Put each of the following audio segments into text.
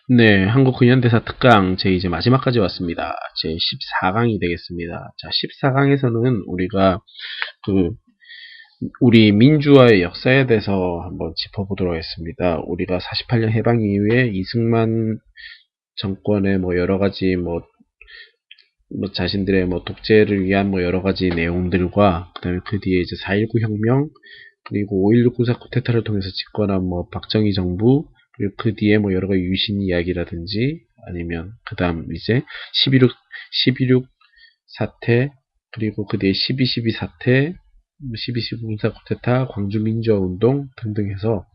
네, 한국 근현대사 특강 제 이제 마지막까지 왔습니다. 제 14강이 되겠습니다. 자, 14강에서는 우리가 그 우리 민주화의 역사에 대해서 한번 짚어보도록 하겠습니다. 우리가 48년 해방 이후에 이승만 정권의 뭐 여러 가지 뭐 자신들의 뭐 독재를 위한 뭐 여러 가지 내용들과 그다음에 그 뒤에 이제 4.19 혁명 그리고 5.16 군사 쿠데타를 통해서 집권한 뭐 박정희 정부 그리고 그 뒤에 뭐 여러 가지 유신 이야기라든지 아니면 그다음 이제 11.6 사태 그리고 그 뒤에 12.12 사태 12.12 군사 쿠데타 광주 민주화 운동 등등 해서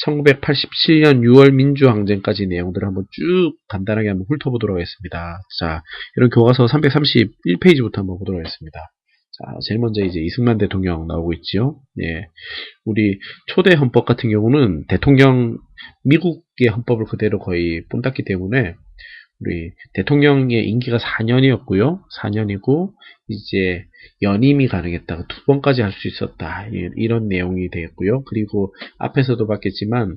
1987년 6월 민주항쟁까지 내용들을 한번 쭉 간단하게 한번 훑어보도록 하겠습니다. 자, 이런 교과서 331페이지부터 한번 보도록 하겠습니다. 자, 제일 먼저 이제 이승만 대통령 나오고 있지요. 예. 우리 초대 헌법 같은 경우는 대통령 미국의 헌법을 그대로 거의 뽐땄기 때문에 우리 대통령의 임기가 4년이었고요. 4년이고 이제 연임이 가능했다. 두 번까지 할 수 있었다. 이런 내용이 되겠고요. 그리고 앞에서도 봤겠지만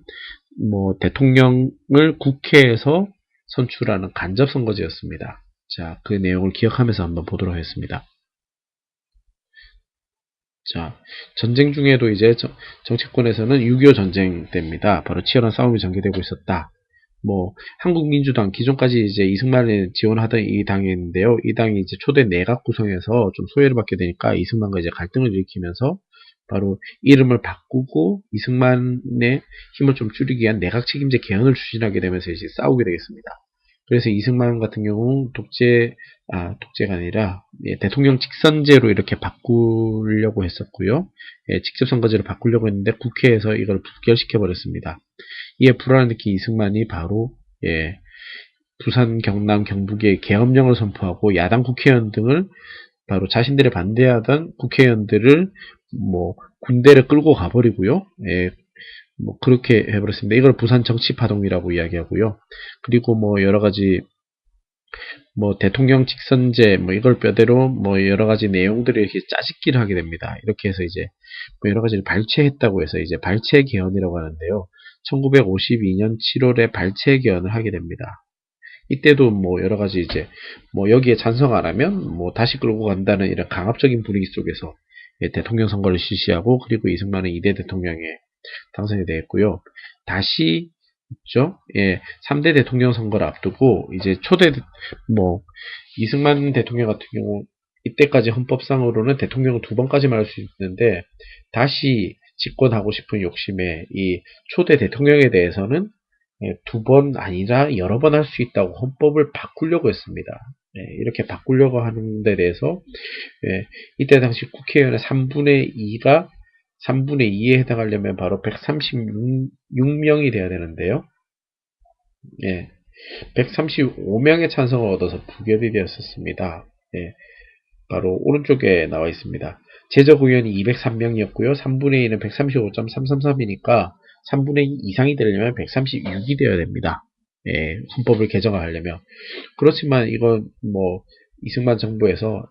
뭐 대통령을 국회에서 선출하는 간접선거제였습니다. 자, 그 내용을 기억하면서 한번 보도록 하겠습니다. 자, 전쟁 중에도 이제 정치권에서는 6.25 전쟁 때입니다. 바로 치열한 싸움이 전개되고 있었다. 뭐 한국민주당 기존까지 이제 이승만을 지원하던 이 당인데요. 이 당이 이제 초대 내각 구성에서 좀 소외를 받게 되니까 이승만과 이제 갈등을 일으키면서 바로 이름을 바꾸고 이승만의 힘을 좀 줄이기 위한 내각 책임제 개헌을 추진하게 되면서 이제 싸우게 되겠습니다. 그래서 이승만 같은 경우 독재가 아니라 예, 대통령 직선제로 이렇게 바꾸려고 했었고요. 예, 직접 선거제로 바꾸려고 했는데 국회에서 이걸 부결시켜 버렸습니다. 이에 불안을 느낀 이승만이 바로 예, 부산, 경남, 경북에 계엄령을 선포하고 야당 국회의원 등을 바로 자신들이 반대하던 국회의원들을 뭐 군대를 끌고 가버리고요. 예, 뭐 그렇게 해버렸습니다. 이걸 부산 정치파동이라고 이야기하고요. 그리고 뭐 여러 가지 뭐 대통령 직선제 뭐 이걸 뼈대로 뭐 여러 가지 내용들을 이렇게 짜집기를 하게 됩니다. 이렇게 해서 이제 뭐 여러 가지를 발췌했다고 해서 이제 발췌 개헌이라고 하는데요. 1952년 7월에 발췌 개헌을 하게 됩니다. 이때도 뭐 여러 가지 이제 뭐 여기에 찬성 안 하면 뭐 다시 끌고 간다는 이런 강압적인 분위기 속에서 대통령 선거를 실시하고 그리고 이승만은 2대 대통령에 당선이 되었고요. 다시 있죠. 예, 3대 대통령 선거를 앞두고 이제 뭐 이승만 대통령 같은 경우 이때까지 헌법상으로는 대통령을 두 번까지만 할 수 있는데 다시 집권하고 싶은 욕심에 이 초대 대통령에 대해서는 두 번 아니라 여러 번 할 수 있다고 헌법을 바꾸려고 했습니다. 이렇게 바꾸려고 하는 데 대해서 이때 당시 국회의원의 3분의 2에 해당하려면 바로 136명이 돼야 되는데요. 135명의 찬성을 얻어서 부결이 되었었습니다. 바로 오른쪽에 나와 있습니다. 제적 의원이 203명이었고요. 3분의 2는 135.333이니까 3분의 2 이상이 되려면 136이 되어야 됩니다. 헌법을 개정하려면. 그렇지만 이건 뭐 이승만 정부에서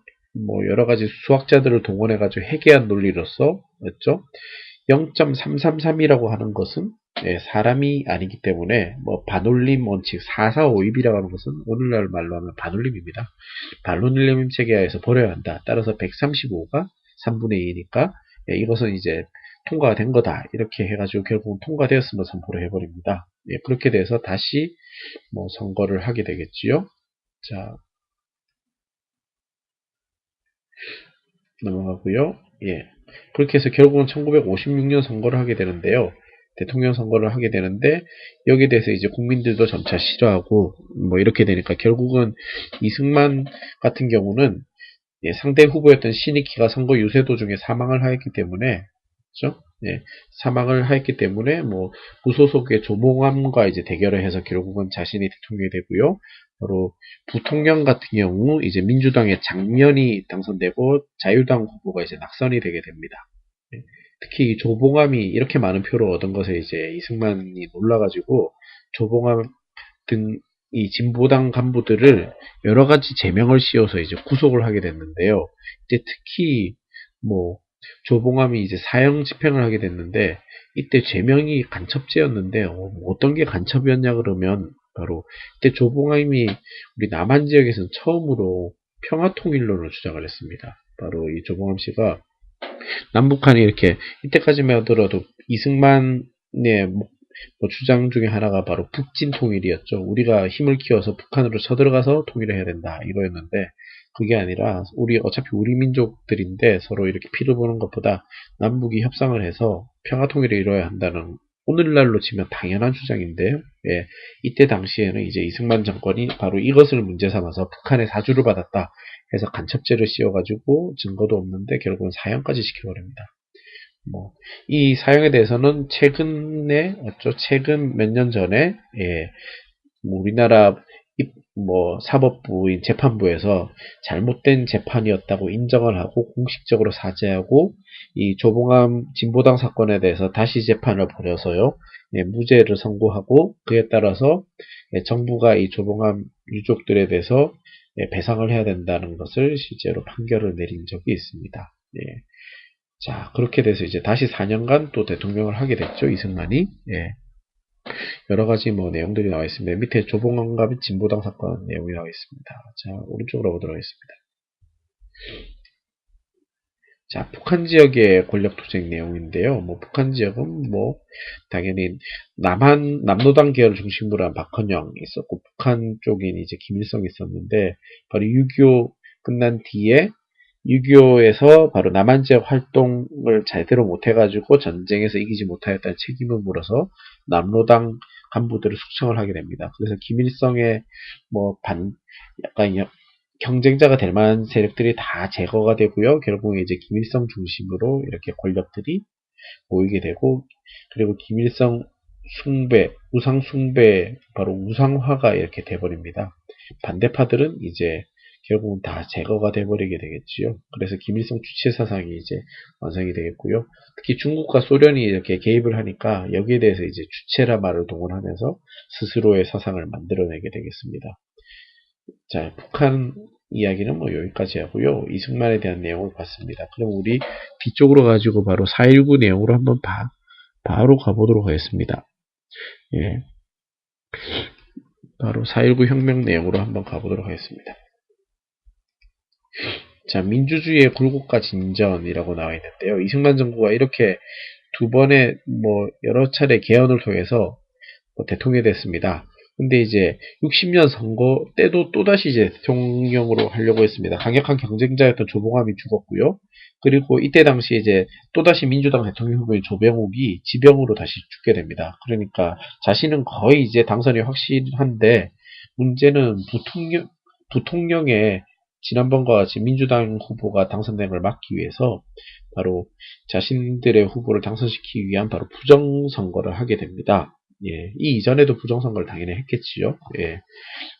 뭐 여러 가지 수학자들을 동원해가지고 해계한 논리로서 맞죠? 0.333이라고 하는 것은 사람이 아니기 때문에 뭐 반올림 원칙 445입이라고 하는 것은 오늘날 말로 하면 반올림입니다. 반올림 체계하에서 버려야 한다. 따라서 135가 3분의 2니까 이것은 이제 통과가 된 거다. 이렇게 해가지고 결국은 통과되었음을 선포를 해버립니다. 그렇게 돼서 다시 뭐 선거를 하게 되겠지요. 자, 넘어가고요. 그렇게 해서 결국은 1956년 선거를 하게 되는데요. 대통령 선거를 하게 되는데 여기에 대해서 이제 국민들도 점차 싫어하고 뭐 이렇게 되니까 결국은 이승만 같은 경우는 상대 후보였던 신익희가 선거 유세 도중에 사망을 하였기 때문에 그렇죠? 사망을 하였기 때문에 뭐 무소속의 조봉암과 이제 대결을 해서 결국은 자신이 대통령이 되고요. 바로 부통령 같은 경우 이제 민주당의 장면이 당선되고 자유당 후보가 이제 낙선이 되게 됩니다. 특히 조봉암이 이렇게 많은 표를 얻은 것에 이제 이승만이 놀라가지고 조봉암 등 이 진보당 간부들을 여러 가지 제명을 씌워서 이제 구속을 하게 됐는데요. 이제 특히 뭐 조봉암이 이제 사형 집행을 하게 됐는데 이때 제명이 간첩죄였는데 어떤 게 간첩이었냐 그러면 바로 이때 조봉암이 우리 남한 지역에서는 처음으로 평화통일론을 주장을 했습니다. 바로 이 조봉암 씨가 남북한이 이렇게 이때까지만 하더라도 이승만의 주장 중에 하나가 바로 북진 통일이었죠. 우리가 힘을 키워서 북한으로 쳐들어가서 통일을 해야 된다 이거였는데 그게 아니라 어차피 우리 민족들인데 서로 이렇게 피를 보는 것보다 남북이 협상을 해서 평화 통일을 이뤄야 한다는 오늘날로 치면 당연한 주장인데요. 예, 이때 당시에는 이제 이승만 정권이 바로 이것을 문제 삼아서 북한의 사주를 받았다 해서 간첩죄를 씌워가지고 증거도 없는데 결국은 사형까지 시켜버립니다. 이 사형에 대해서는 최근 몇 년 전에, 예, 우리나라 사법부인 재판부에서 잘못된 재판이었다고 인정을 하고 공식적으로 사죄하고 이 조봉암 진보당 사건에 대해서 다시 재판을 벌여서요, 예, 무죄를 선고하고 그에 따라서 예, 정부가 이 조봉암 유족들에 대해서 예, 배상을 해야 된다는 것을 실제로 판결을 내린 적이 있습니다. 예. 자, 그렇게 돼서 이제 다시 4년간 또 대통령을 하게 됐죠, 이승만이. 예. 여러 가지 내용들이 나와 있습니다. 밑에 조봉암과 진보당 사건 내용이 나와 있습니다. 자, 오른쪽으로 보도록 하겠습니다. 자, 북한 지역의 권력 투쟁 내용인데요. 북한 지역은 당연히 남노당 계열을 중심으로 한 박헌영이 있었고, 북한 쪽인 이제 김일성이 있었는데, 바로 6.25 끝난 뒤에 6.25에서 바로 남한 지역 활동을 제대로 못해가지고 전쟁에서 이기지 못하였다는 책임을 물어서 남로당 간부들을 숙청을 하게 됩니다. 그래서 김일성의 약간 경쟁자가 될 만한 세력들이 다 제거가 되고요. 결국에 이제 김일성 중심으로 이렇게 권력들이 모이게 되고, 그리고 김일성 숭배, 우상 숭배, 바로 우상화가 이렇게 돼버립니다. 반대파들은 이제 결국은 다 제거가 돼버리게 되겠지요. 그래서 김일성 주체 사상이 이제 완성이 되겠고요. 특히 중국과 소련이 이렇게 개입을 하니까 여기에 대해서 이제 주체라 말을 동원하면서 스스로의 사상을 만들어내게 되겠습니다. 자, 북한 이야기는 여기까지 하고요. 이승만에 대한 내용을 봤습니다. 그럼 우리 뒤쪽으로 가지고 바로 4.19 내용으로 한번 바로 가보도록 하겠습니다. 예. 바로 4.19 혁명 내용으로 한번 가보도록 하겠습니다. 자, 민주주의의 굴곡과 진전이라고 나와 있는데요. 이승만 정부가 이렇게 두 번의 여러 차례 개헌을 통해서 대통령이 됐습니다. 근데 이제 60년 선거 때도 또다시 이제 대통령으로 하려고 했습니다. 강력한 경쟁자였던 조봉암이 죽었고요. 그리고 이때 당시 이제 또다시 민주당 대통령 후보인 조병욱이 지병으로 다시 죽게 됩니다. 그러니까 자신은 거의 이제 당선이 확실한데 문제는 부통령의 지난번과 같이 민주당 후보가 당선된 걸 막기 위해서 바로 자신들의 후보를 당선시키기 위한 바로 부정선거를 하게 됩니다. 예, 이 이전에도 부정선거를 당연히 했겠지요. 예,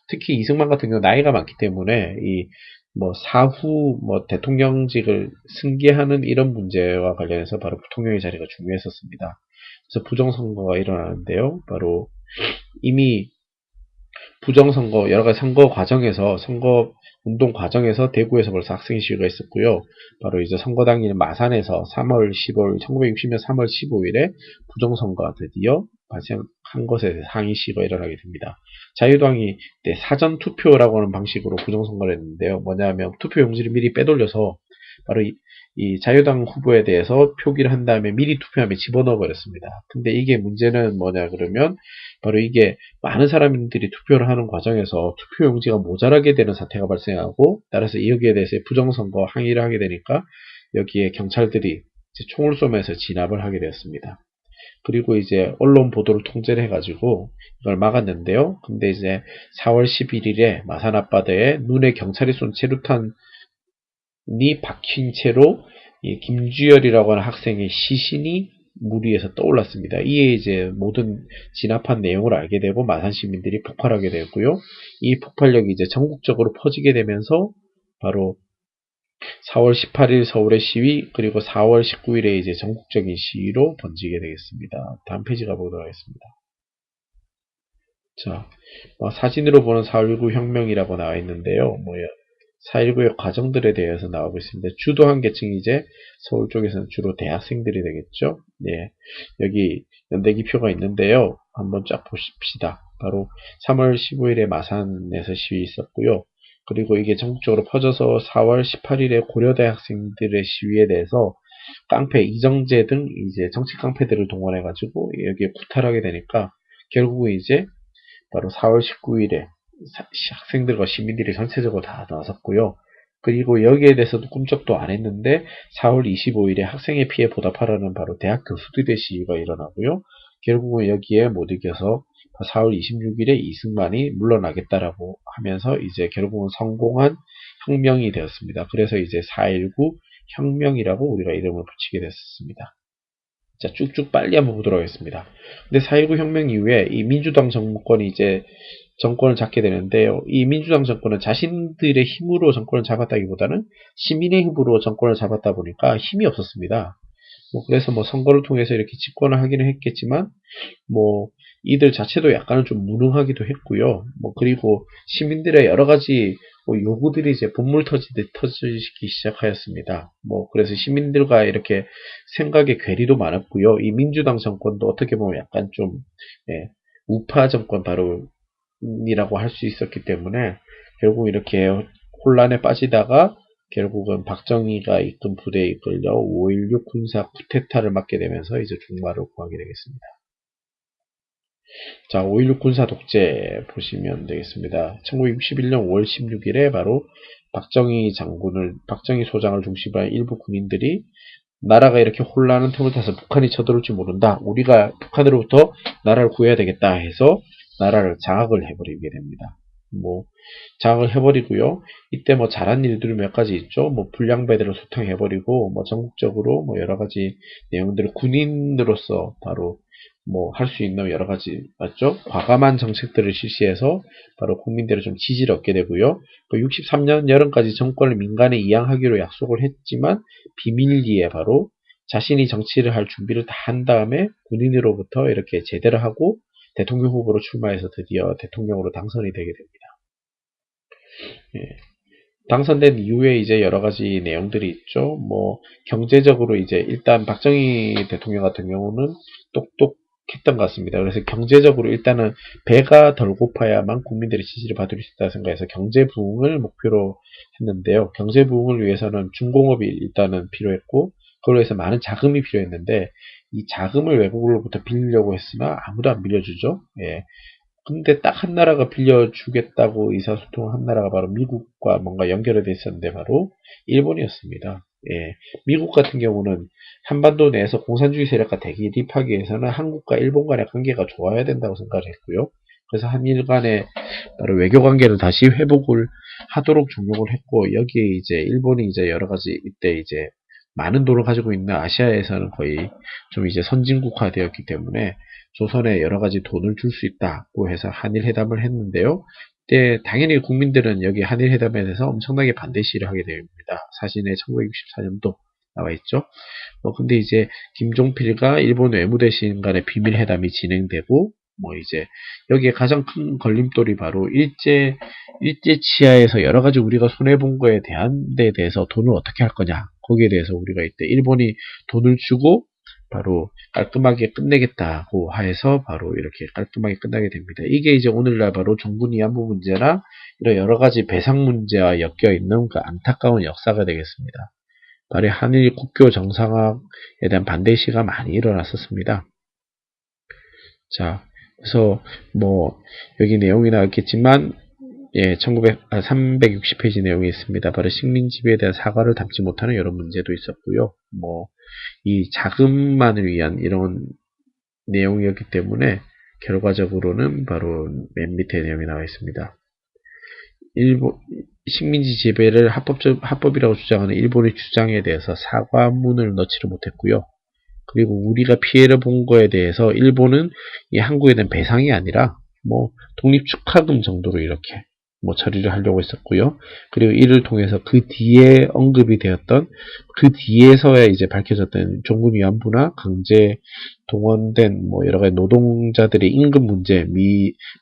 특히 이승만 같은 경우 나이가 많기 때문에 사후 대통령직을 승계하는 이런 문제와 관련해서 바로 부통령의 자리가 중요했었습니다. 그래서 부정선거가 일어나는데요. 바로 이미 부정선거, 여러 가지 선거 운동 과정에서 대구에서 벌써 학생 시위가 있었고요. 바로 이제 선거 당일 마산에서 1960년 3월 15일에 부정선거가 드디어 발생한 것에 대해서 항의 시위가 일어나게 됩니다. 자유당이 사전 투표라고 하는 방식으로 부정선거를 했는데요. 뭐냐면 투표 용지를 미리 빼돌려서 바로 이 자유당 후보에 대해서 표기를 한 다음에 미리 투표함에 집어넣어 버렸습니다. 근데 이게 문제는 뭐냐 그러면 바로 이게 많은 사람들이 투표를 하는 과정에서 투표 용지가 모자라게 되는 사태가 발생하고, 따라서 여기에 대해서 부정선거 항의를 하게 되니까 여기에 경찰들이 총을 쏘면서 진압을 하게 되었습니다. 그리고 이제 언론 보도를 통제를 해가지고 이걸 막았는데요. 근데 이제 4월 11일에 마산 앞바다에 눈에 경찰이 쏜 체류탄이 박힌 채로 이 김주열이라고 하는 학생의 시신이 물 위에서 떠올랐습니다. 이에 이제 모든 진압한 내용을 알게 되고 마산 시민들이 폭발하게 되었고요. 이 폭발력이 이제 전국적으로 퍼지게 되면서 바로 4월 18일 서울의 시위, 그리고 4월 19일에 이제 전국적인 시위로 번지게 되겠습니다. 다음 페이지 가보도록 하겠습니다. 자, 사진으로 보는 4.19 혁명이라고 나와 있는데요. 4.19의 과정들에 대해서 나오고 있습니다. 주도한 계층이 이제 서울 쪽에서는 주로 대학생들이 되겠죠. 네, 여기 연대기표가 있는데요. 한번 쫙 보십시다. 바로 3월 15일에 마산에서 시위 있었고요. 그리고 이게 전국적으로 퍼져서 4월 18일에 고려대 학생들의 시위에 대해서 깡패 이정재 등 이제 정치 깡패들을 동원해가지고 여기에 구탈하게 되니까 결국은 이제 바로 4월 19일에 학생들과 시민들이 전체적으로 다 나섰고요. 그리고 여기에 대해서도 꿈쩍도 안 했는데 4월 25일에 학생의 피해 보답하라는 바로 대학 교수들의 시위가 일어나고요. 결국은 여기에 못 이겨서 4월 26일에 이승만이 물러나겠다라고 하면서 이제 결국은 성공한 혁명이 되었습니다. 그래서 이제 4.19 혁명이라고 우리가 이름을 붙이게 됐습니다. 자, 쭉쭉 빨리 한번 보도록 하겠습니다. 근데 4.19 혁명 이후에 이 민주당 정권이 이제 정권을 잡게 되는데요. 이 민주당 정권은 자신들의 힘으로 정권을 잡았다기보다는 시민의 힘으로 정권을 잡았다 보니까 힘이 없었습니다. 그래서 선거를 통해서 이렇게 집권을 하기는 했겠지만, 이들 자체도 약간은 좀 무능하기도 했고요. 그리고 시민들의 여러 가지 요구들이 이제 본물 터지듯 터지기 시작하였습니다. 그래서 시민들과 이렇게 생각의 괴리도 많았고요. 이 민주당 정권도 어떻게 보면 약간 좀, 우파 정권 이라고 할 수 있었기 때문에 결국 이렇게 혼란에 빠지다가 결국은 박정희가 이끈 부대에 이끌려 5.16 군사 쿠데타를 맞게 되면서 이제 종말을 구하게 되겠습니다. 자, 5.16 군사 독재 보시면 되겠습니다. 1961년 5월 16일에 바로 박정희 소장을 중심으로 한 일부 군인들이 나라가 이렇게 혼란한 틈을 타서 북한이 쳐들어올지 모른다. 우리가 북한으로부터 나라를 구해야 되겠다 해서 나라를 장악을 해버리게 됩니다. 장악을 해버리고요. 이때 잘한 일들이 몇 가지 있죠. 불량배들을 소탕해버리고, 전국적으로 여러 가지 내용들을 군인으로서 바로 할 수 있는 여러 가지, 맞죠? 과감한 정책들을 실시해서 바로 국민들의 좀 지지를 얻게 되고요. 63년 여름까지 정권을 민간에 이양하기로 약속을 했지만, 비밀리에 바로 자신이 정치를 할 준비를 다 한 다음에 군인으로부터 이렇게 제대를 하고 대통령 후보로 출마해서 드디어 대통령으로 당선이 되게 됩니다. 당선된 이후에 이제 여러 가지 내용들이 있죠. 경제적으로 이제 일단 박정희 대통령 같은 경우는 똑똑했던 것 같습니다. 그래서 경제적으로 일단은 배가 덜 고파야만 국민들의 지지를 받을 수 있다 생각해서 경제 부흥을 목표로 했는데요. 경제 부흥을 위해서는 중공업이 일단은 필요했고, 그걸 위해서 많은 자금이 필요했는데, 이 자금을 외국으로부터 빌리려고 했으나 아무도 안 빌려주죠. 근데 딱 한 나라가 빌려주겠다고 의사소통을 한 나라가 바로 미국과 뭔가 연결이 돼 있었는데 바로 일본이었습니다. 미국 같은 경우는 한반도 내에서 공산주의 세력과 대립하기 위해서는 한국과 일본 간의 관계가 좋아야 된다고 생각을 했고요. 그래서 한일 간의 바로 외교 관계를 다시 회복을 하도록 종용을 했고, 여기에 이제 일본이 이제 여러 가지 이때 이제 많은 돈을 가지고 있는 아시아에서는 거의 좀 이제 선진국화 되었기 때문에 조선에 여러 가지 돈을 줄 수 있다고 해서 한일 회담을 했는데요. 이때 당연히 국민들은 여기 한일 회담에 대해서 엄청나게 반대 시위를 하게 됩니다. 사진에 1964년도 나와 있죠. 근데 이제 김종필과 일본 외무대신 간의 비밀 회담이 진행되고, 이제 여기에 가장 큰 걸림돌이 바로 일제 치하에서 여러 가지 우리가 손해본 거에 대한 데 대해서 돈을 어떻게 할 거냐. 거기에 대해서 우리가 이때 일본이 돈을 주고 바로 깔끔하게 끝내겠다고 해서 바로 이렇게 깔끔하게 끝나게 됩니다. 이게 이제 오늘날 바로 종군 위안부 문제나 이런 여러 가지 배상 문제와 엮여 있는 그 안타까운 역사가 되겠습니다. 바로 한일 국교 정상화에 대한 반대 시가 많이 일어났었습니다. 자, 그래서 여기 내용이 나왔겠지만 360페이지 내용이 있습니다. 바로 식민지배에 대한 사과를 담지 못하는 여러 문제도 있었고요. 이 자금만을 위한 이런 내용이었기 때문에 결과적으로는 바로 맨 밑에 내용이 나와 있습니다. 일본 식민지 지배를 합법이라고 주장하는 일본의 주장에 대해서 사과문을 넣지를 못했고요. 그리고 우리가 피해를 본 거에 대해서 일본은 이 한국에 대한 배상이 아니라 독립 축하금 정도로 이렇게 처리를 하려고 했었고요. 그리고 이를 통해서 그 뒤에 언급이 되었던 그 뒤에서야 이제 밝혀졌던 종군 위안부나 강제 동원된 여러 가지 노동자들의 임금 문제,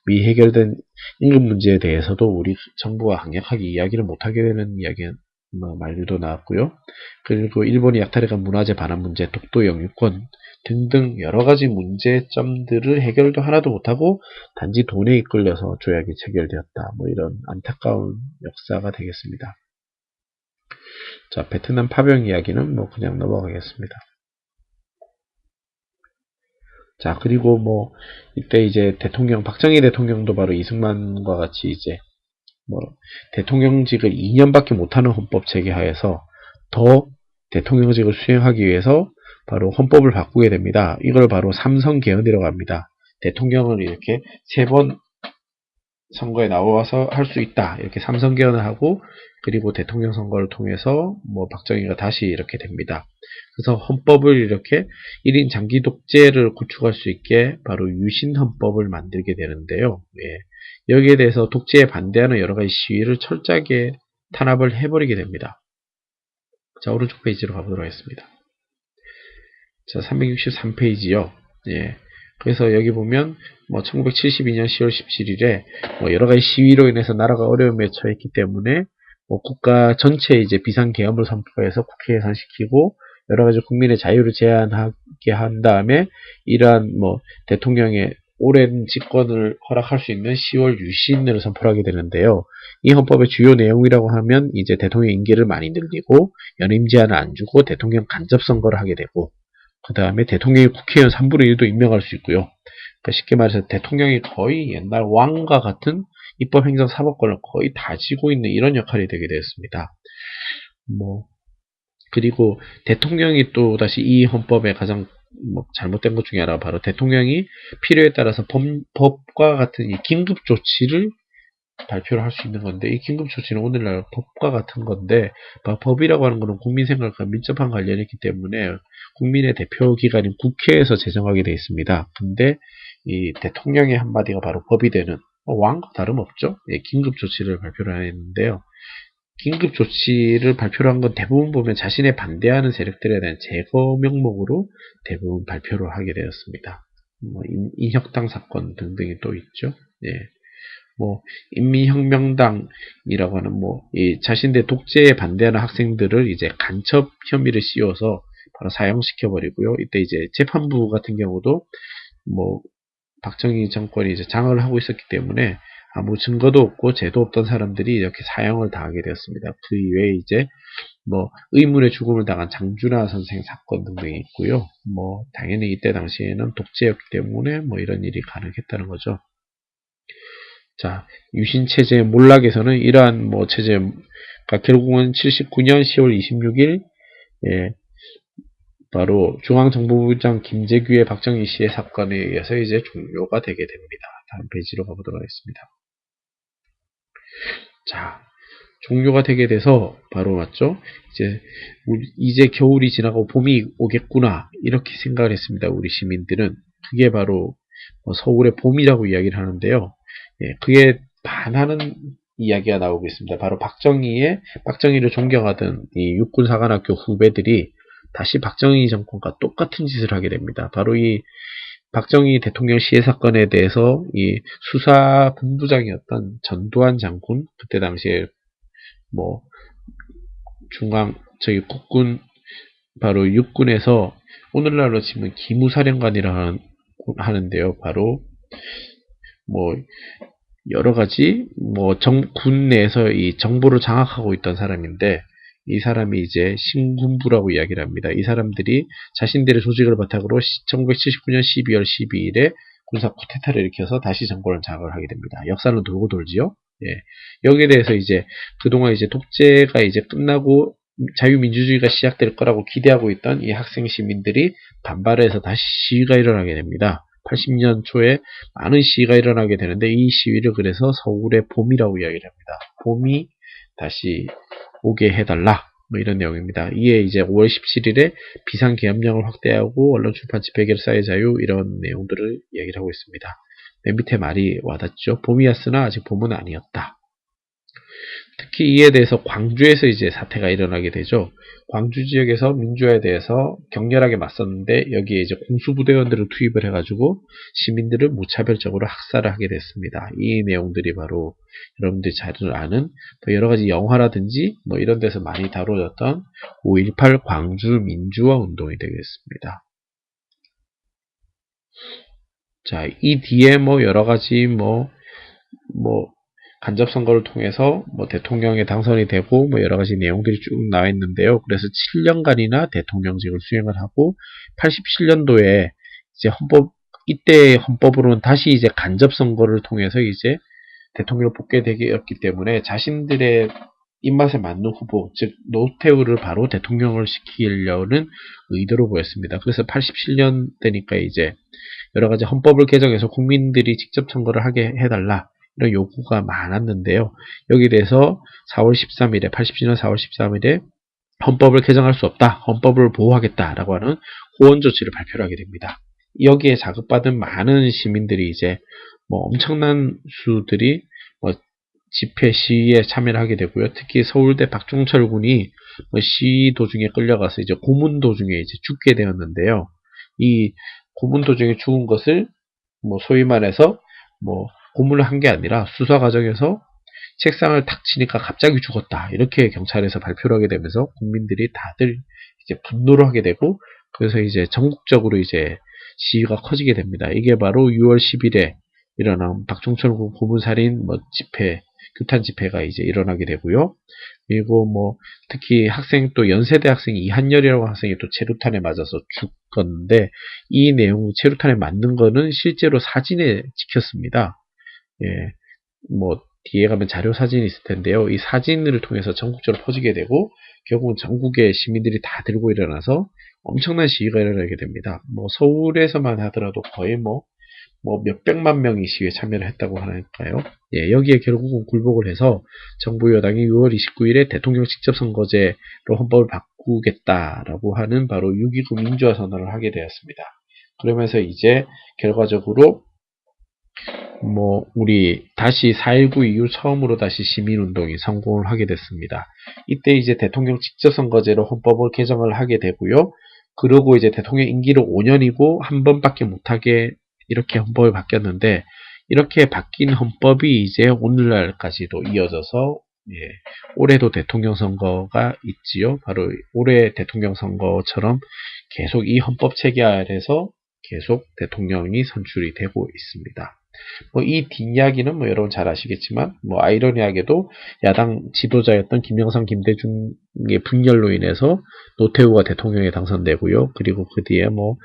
미해결된 임금 문제에 대해서도 우리 정부가 강력하게 이야기를 못하게 되는 말들도 나왔고요. 그리고 일본이 약탈해간 문화재 반환 문제, 독도 영유권 등등 여러 가지 문제점들을 해결도 하나도 못하고 단지 돈에 이끌려서 조약이 체결되었다. 뭐 이런 안타까운 역사가 되겠습니다. 자, 베트남 파병 이야기는 뭐 그냥 넘어가겠습니다. 자, 그리고 뭐 이때 이제 박정희 대통령도 바로 이승만과 같이 이제 뭐 대통령직을 2년밖에 못하는 헌법 체계 하에서 더 대통령직을 수행하기 위해서 바로 헌법을 바꾸게 됩니다. 이걸 바로 삼선 개헌이라고 합니다. 대통령을 이렇게 3번 선거에 나와서 할 수 있다. 이렇게 삼선 개헌을 하고 그리고 대통령 선거를 통해서 뭐 박정희가 다시 이렇게 됩니다. 그래서 헌법을 이렇게 1인 장기 독재를 구축할 수 있게 바로 유신 헌법을 만들게 되는데요. 예. 여기에 대해서 독재에 반대하는 여러 가지 시위를 철저하게 탄압을 해버리게 됩니다. 자, 오른쪽 페이지로 가보도록 하겠습니다. 자, 363페이지요. 예. 그래서 여기 보면 뭐 1972년 10월 17일에 뭐 여러 가지 시위로 인해서 나라가 어려움에 처했기 때문에 뭐 국가 전체에 이제 비상계엄을 선포해서 국회 예산시키고 여러 가지 국민의 자유를 제한하게 한 다음에 이러한 뭐 대통령의 오랜 집권을 허락할 수 있는 10월 유신을 선포하게 되는데요. 이 헌법의 주요 내용이라고 하면 이제 대통령 임기를 많이 늘리고 연임 제한을 안 주고 대통령 간접 선거를 하게 되고 그 다음에 대통령이 국회의원 3분의 1도 임명할 수 있고요. 그러니까 쉽게 말해서 대통령이 거의 옛날 왕과 같은 입법, 행정, 사법권을 거의 다 쥐고 있는 이런 역할이 되게 되었습니다. 뭐 그리고 대통령이 또 다시 이 헌법의 가장 잘못된 것 중에 하나가 바로 대통령이 필요에 따라서 법과 같은 이 긴급 조치를 발표를 할 수 있는 건데 이 긴급 조치는 오늘날 법과 같은 건데 법이라고 하는 것은 국민 생각과 밀접한 관련이 있기 때문에 국민의 대표 기관인 국회에서 제정하게 되어 있습니다. 근데 이 대통령의 한마디가 바로 법이 되는 왕과 다름없죠. 예, 긴급 조치를 발표를 했는데요. 긴급 조치를 발표를 한 건 대부분 보면 자신의 반대하는 세력들에 대한 제거 명목으로 대부분 발표를 하게 되었습니다. 뭐 인혁당 사건 등등이 또 있죠. 예. 뭐 인민혁명당이라고 하는 이 자신들 독재에 반대하는 학생들을 이제 간첩 혐의를 씌워서 바로 사형시켜 버리고요. 이때 이제 재판부 같은 경우도 박정희 정권이 이제 장악을 하고 있었기 때문에 아무 증거도 없고 죄도 없던 사람들이 이렇게 사형을 당하게 되었습니다. 그 이외에 이제 의문의 죽음을 당한 장준하 선생 사건 등등이 있고요. 당연히 이때 당시에는 독재였기 때문에 이런 일이 가능했다는 거죠. 자, 유신체제의 몰락에서는 이러한 체제가 결국은 79년 10월 26일 바로 중앙정보부장 김재규의 박정희 씨의 사건에 의해서 이제 종료가 되게 됩니다. 다음 페이지로 가보도록 하겠습니다. 자, 종료가 되게 돼서 바로 맞죠? 이제 겨울이 지나고 봄이 오겠구나 이렇게 생각을 했습니다. 우리 시민들은 그게 바로 서울의 봄이라고 이야기를 하는데요. 예, 그에 반하는 이야기가 나오고 있습니다. 바로 박정희를 존경하던 이 육군사관학교 후배들이 다시 박정희 정권과 똑같은 짓을 하게 됩니다. 바로 이 박정희 대통령 시해 사건에 대해서 이 수사 본부장이었던 전두환 장군, 그때 당시에 국군, 바로 육군에서 오늘날로 치면 기무사령관이라 하는데요. 바로 여러 가지 군 내에서 이 정보를 장악하고 있던 사람인데 이 사람이 이제 신군부라고 이야기를 합니다. 이 사람들이 자신들의 조직을 바탕으로 1979년 12월 12일에 군사 쿠데타를 일으켜서 다시 정권을 장악을 하게 됩니다. 역사는 돌고 돌지요. 예. 여기에 대해서 이제 그동안 이제 독재가 이제 끝나고 자유민주주의가 시작될 거라고 기대하고 있던 이 학생 시민들이 반발해서 다시 시위가 일어나게 됩니다. 80년 초에 많은 시위가 일어나게 되는데 이 시위를 그래서 서울의 봄이라고 이야기를 합니다. 봄이 다시 오게 해달라 이런 내용입니다. 이에 이제 5월 17일에 비상계엄령을 확대하고 언론 출판 집회계를 사회 자유 이런 내용들을 이야기를 하고 있습니다. 맨 밑에 말이 와닿죠. 봄이었으나 아직 봄은 아니었다. 특히 이에 대해서 광주에서 이제 사태가 일어나게 되죠. 광주 지역에서 민주화에 대해서 격렬하게 맞섰는데 여기에 이제 공수부대원들을 투입을 해가지고 시민들을 무차별적으로 학살을 하게 됐습니다. 이 내용들이 바로 여러분들이 잘 아는 여러 가지 영화라든지 이런 데서 많이 다뤄졌던 5.18 광주 민주화 운동이 되겠습니다. 자, 이 뒤에 뭐 여러 가지 뭐 간접 선거를 통해서 뭐 대통령에 당선이 되고 뭐 여러 가지 내용들이 쭉 나와 있는데요. 그래서 7년간이나 대통령직을 수행을 하고 87년도에 이제 이때 헌법으로는 다시 이제 간접 선거를 통해서 이제 대통령을 뽑게 되었기 때문에 자신들의 입맛에 맞는 후보, 즉 노태우를 바로 대통령을 시키려는 의도로 보였습니다. 그래서 87년 되니까 이제 여러 가지 헌법을 개정해서 국민들이 직접 선거를 하게 해달라 이런 요구가 많았는데요. 여기에 대해서 4월 13일에 87년 4월 13일에 헌법을 개정할 수 없다. 헌법을 보호하겠다라고 하는 호원 조치를 발표를 하게 됩니다. 여기에 자극받은 많은 시민들이 이제 뭐 엄청난 수들이 뭐 집회 시위에 참여를 하게 되고요. 특히 서울대 박종철 군이 뭐 시위 도중에 끌려가서 이제 고문 도중에 이제 죽게 되었는데요. 이 고문 도중에 죽은 것을 뭐 소위 말해서 뭐 고문을 한 게 아니라 수사 과정에서 책상을 탁 치니까 갑자기 죽었다. 이렇게 경찰에서 발표를 하게 되면서 국민들이 다들 이제 분노를 하게 되고 그래서 이제 전국적으로 이제 시위가 커지게 됩니다. 이게 바로 6월 10일에 일어난 박종철 고문살인 뭐 집회, 규탄 집회가 이제 일어나게 되고요. 그리고 뭐 특히 학생 또 연세대 학생 이한열이라고 학생이 또 체류탄에 맞아서 죽었는데 이 내용 체류탄에 맞는 거는 실제로 사진에 찍혔습니다. 예, 뭐 뒤에 가면 자료 사진이 있을 텐데요. 이 사진을 통해서 전국적으로 퍼지게 되고 결국은 전국의 시민들이 다 들고 일어나서 엄청난 시위가 일어나게 됩니다. 뭐 서울에서만 하더라도 거의 뭐 몇백만 명이 시위에 참여를 했다고 하니까요. 예, 여기에 결국은 굴복을 해서 정부 여당이 6월 29일에 대통령 직접 선거제로 헌법을 바꾸겠다라고 하는 바로 6.29 민주화 선언을 하게 되었습니다. 그러면서 이제 결과적으로 뭐 우리 다시 4.19 이후 처음으로 다시 시민운동이 성공을 하게 됐습니다. 이때 이제 대통령 직접 선거제로 헌법을 개정을 하게 되고요. 그러고 이제 대통령 임기를 5년이고 한 번밖에 못하게 이렇게 헌법이 바뀌었는데 이렇게 바뀐 헌법이 이제 오늘날까지도 이어져서 예, 올해도 대통령 선거가 있지요. 바로 올해 대통령 선거처럼 계속 이 헌법 체계 아래서 계속 대통령이 선출이 되고 있습니다. 뭐 이 뒷이야기는 뭐 여러분 잘 아시겠지만 뭐 아이러니하게도 야당 지도자였던 김영삼, 김대중의 분열로 인해서 노태우가 대통령에 당선되고요. 그리고 그 뒤에 뭐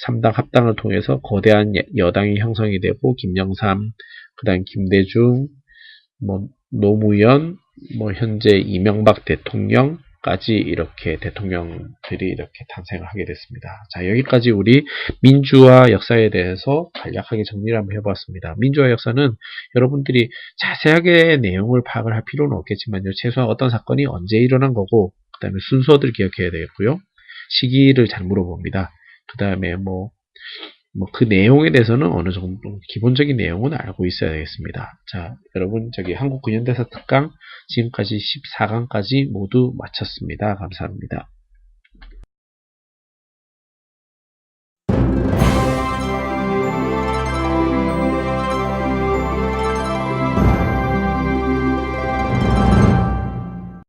3당 합당을 통해서 거대한 여당이 형성이 되고 김영삼, 그다음 김대중, 뭐 노무현, 뭐 현재 이명박 대통령까지 이렇게 대통령들이 이렇게 탄생을 하게 됐습니다. 자, 여기까지 우리 민주화 역사에 대해서 간략하게 정리를 한번 해봤습니다. 민주화 역사는 여러분들이 자세하게 내용을 파악을 할 필요는 없겠지만요. 최소한 어떤 사건이 언제 일어난 거고 그 다음에 순서들 기억해야 되겠고요. 시기를 잘 물어봅니다. 그 다음에 뭐 그 내용에 대해서는 어느 정도 기본적인 내용은 알고 있어야 되겠습니다. 자, 여러분 저기 한국 근현대사 특강 지금까지 14강까지 모두 마쳤습니다. 감사합니다.